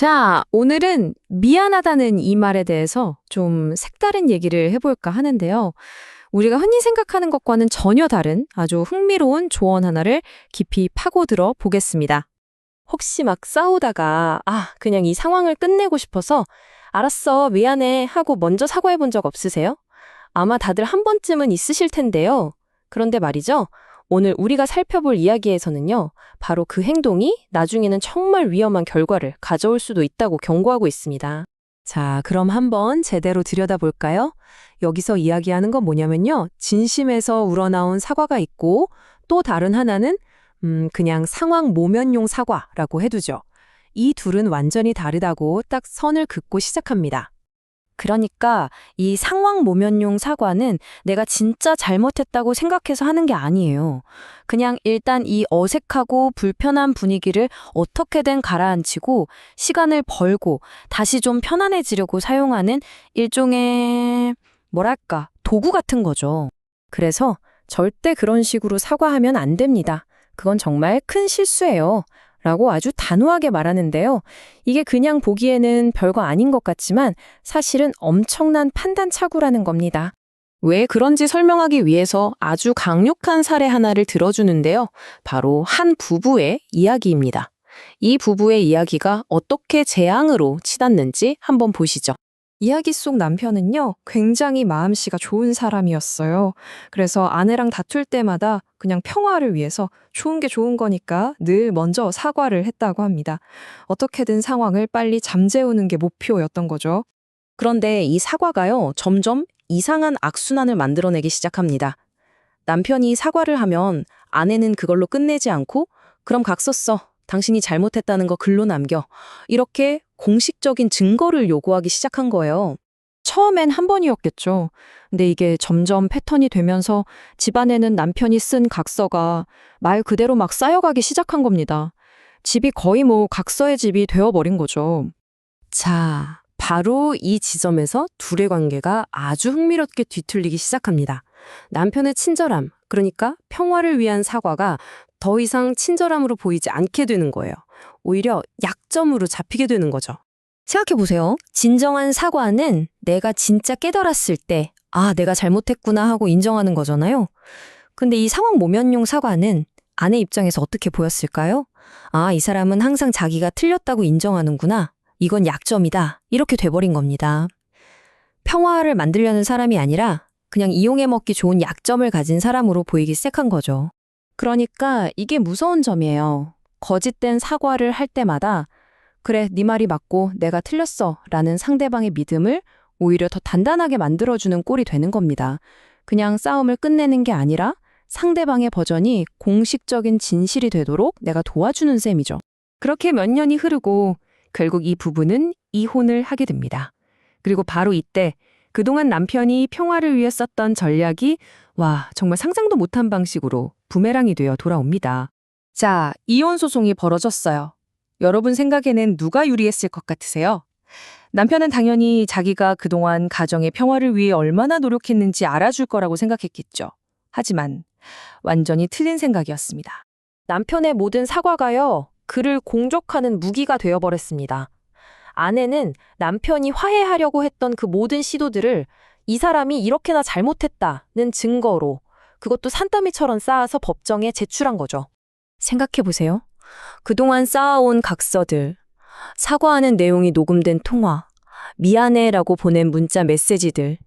자, 오늘은 미안하다는 이 말에 대해서 좀 색다른 얘기를 해볼까 하는데요. 우리가 흔히 생각하는 것과는 전혀 다른 아주 흥미로운 조언 하나를 깊이 파고들어 보겠습니다. 혹시 막 싸우다가, 그냥 이 상황을 끝내고 싶어서, 알았어, 미안해 하고 먼저 사과해 본 적 없으세요? 아마 다들 한 번쯤은 있으실 텐데요. 그런데 말이죠. 오늘 우리가 살펴볼 이야기에서는요, 바로 그 행동이 나중에는 정말 위험한 결과를 가져올 수도 있다고 경고하고 있습니다. 자, 그럼 한번 제대로 들여다볼까요? 여기서 이야기하는 건 뭐냐면요, 진심에서 우러나온 사과가 있고, 또 다른 하나는 그냥 상황 모면용 사과라고 해두죠. 이 둘은 완전히 다르다고 딱 선을 긋고 시작합니다. 그러니까 이 상황 모면용 사과는 내가 진짜 잘못했다고 생각해서 하는 게 아니에요. 그냥 일단 이 어색하고 불편한 분위기를 어떻게든 가라앉히고 시간을 벌고 다시 좀 편안해지려고 사용하는 일종의 뭐랄까 도구 같은 거죠. 그래서 절대 그런 식으로 사과하면 안 됩니다. 그건 정말 큰 실수예요. 라고 아주 단호하게 말하는데요. 이게 그냥 보기에는 별거 아닌 것 같지만 사실은 엄청난 판단 착오라는 겁니다. 왜 그런지 설명하기 위해서 아주 강력한 사례 하나를 들어주는데요. 바로 한 부부의 이야기입니다. 이 부부의 이야기가 어떻게 재앙으로 치닫는지 한번 보시죠. 이야기 속 남편은요, 굉장히 마음씨가 좋은 사람이었어요. 그래서 아내랑 다툴 때마다 그냥 평화를 위해서 좋은 게 좋은 거니까 늘 먼저 사과를 했다고 합니다. 어떻게든 상황을 빨리 잠재우는 게 목표였던 거죠. 그런데 이 사과가요, 점점 이상한 악순환을 만들어내기 시작합니다. 남편이 사과를 하면 아내는 그걸로 끝내지 않고 그럼 각 썼어. 당신이 잘못했다는 거 글로 남겨. 이렇게 공식적인 증거를 요구하기 시작한 거예요. 처음엔 한 번이었겠죠. 근데 이게 점점 패턴이 되면서 집안에는 남편이 쓴 각서가 말 그대로 막 쌓여가기 시작한 겁니다. 집이 거의 각서의 집이 되어버린 거죠. 자, 바로 이 지점에서 둘의 관계가 아주 흥미롭게 뒤틀리기 시작합니다. 남편의 친절함, 그러니까 평화를 위한 사과가 더 이상 친절함으로 보이지 않게 되는 거예요. 오히려 약점으로 잡히게 되는 거죠. 생각해보세요. 진정한 사과는 내가 진짜 깨달았을 때, 내가 잘못했구나 하고 인정하는 거잖아요. 근데 이 상황 모면용 사과는 아내 입장에서 어떻게 보였을까요? 이 사람은 항상 자기가 틀렸다고 인정하는구나. 이건 약점이다. 이렇게 돼버린 겁니다. 평화를 만들려는 사람이 아니라 그냥 이용해 먹기 좋은 약점을 가진 사람으로 보이기 시작한 거죠. 그러니까 이게 무서운 점이에요. 거짓된 사과를 할 때마다 그래, 네 말이 맞고 내가 틀렸어 라는 상대방의 믿음을 오히려 더 단단하게 만들어주는 꼴이 되는 겁니다. 그냥 싸움을 끝내는 게 아니라 상대방의 버전이 공식적인 진실이 되도록 내가 도와주는 셈이죠. 그렇게 몇 년이 흐르고 결국 이 부부는 이혼을 하게 됩니다. 그리고 바로 이때 그동안 남편이 평화를 위해 썼던 전략이 정말 상상도 못한 방식으로 부메랑이 되어 돌아옵니다. 자, 이혼 소송이 벌어졌어요. 여러분 생각에는 누가 유리했을 것 같으세요? 남편은 당연히 자기가 그동안 가정의 평화를 위해 얼마나 노력했는지 알아줄 거라고 생각했겠죠. 하지만 완전히 틀린 생각이었습니다. 남편의 모든 사과가요, 그를 공격하는 무기가 되어버렸습니다. 아내는 남편이 화해하려고 했던 그 모든 시도들을 이 사람이 이렇게나 잘못했다는 증거로 그것도 산더미처럼 쌓아서 법정에 제출한 거죠. 생각해보세요. 그동안 쌓아온 각서들, 사과하는 내용이 녹음된 통화, 미안해라고 보낸 문자 메시지들,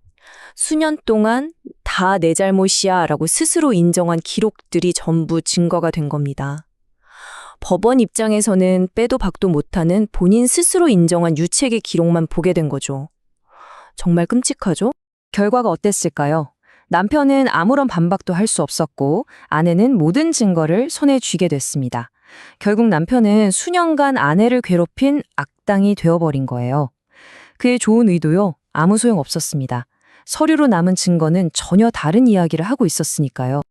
수년 동안 다 내 잘못이야 라고 스스로 인정한 기록들이 전부 증거가 된 겁니다. 법원 입장에서는 빼도 박도 못하는 본인 스스로 인정한 유책의 기록만 보게 된 거죠. 정말 끔찍하죠? 결과가 어땠을까요? 남편은 아무런 반박도 할 수 없었고 아내는 모든 증거를 손에 쥐게 됐습니다. 결국 남편은 수년간 아내를 괴롭힌 악당이 되어버린 거예요. 그의 좋은 의도요, 아무 소용 없었습니다. 서류로 남은 증거는 전혀 다른 이야기를 하고 있었으니까요.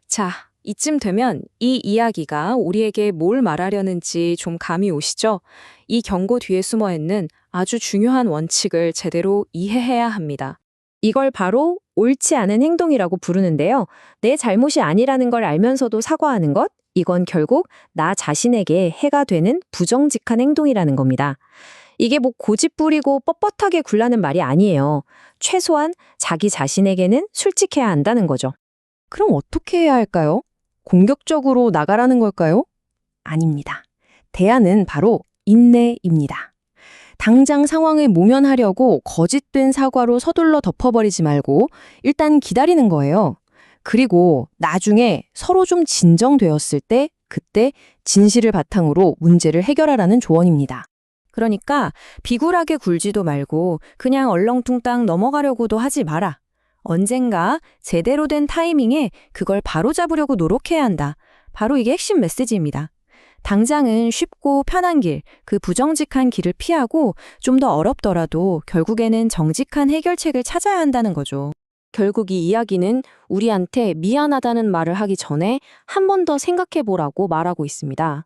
자, 이쯤 되면 이 이야기가 우리에게 뭘 말하려는지 좀 감이 오시죠? 이 경고 뒤에 숨어있는 아주 중요한 원칙을 제대로 이해해야 합니다. 이걸 바로 옳지 않은 행동이라고 부르는데요. 내 잘못이 아니라는 걸 알면서도 사과하는 것, 이건 결국 나 자신에게 해가 되는 부정직한 행동이라는 겁니다. 이게 뭐 고집 부리고 뻣뻣하게 굴라는 말이 아니에요. 최소한 자기 자신에게는 솔직해야 한다는 거죠. 그럼 어떻게 해야 할까요? 공격적으로 나가라는 걸까요? 아닙니다. 대안은 바로 인내입니다. 당장 상황을 모면하려고 거짓된 사과로 서둘러 덮어버리지 말고 일단 기다리는 거예요. 그리고 나중에 서로 좀 진정되었을 때 그때 진실을 바탕으로 문제를 해결하라는 조언입니다. 그러니까 비굴하게 굴지도 말고 그냥 얼렁뚱땅 넘어가려고도 하지 마라. 언젠가 제대로 된 타이밍에 그걸 바로잡으려고 노력해야 한다. 바로 이게 핵심 메시지입니다. 당장은 쉽고 편한 길, 그 부정직한 길을 피하고 좀 더 어렵더라도 결국에는 정직한 해결책을 찾아야 한다는 거죠. 결국 이 이야기는 우리한테 미안하다는 말을 하기 전에 한 번 더 생각해 보라고 말하고 있습니다.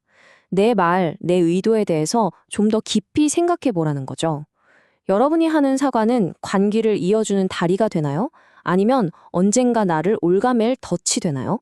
내 말, 내 의도에 대해서 좀 더 깊이 생각해 보라는 거죠. 여러분이 하는 사과는 관계를 이어주는 다리가 되나요? 아니면 언젠가 나를 올가맬 덫이 되나요?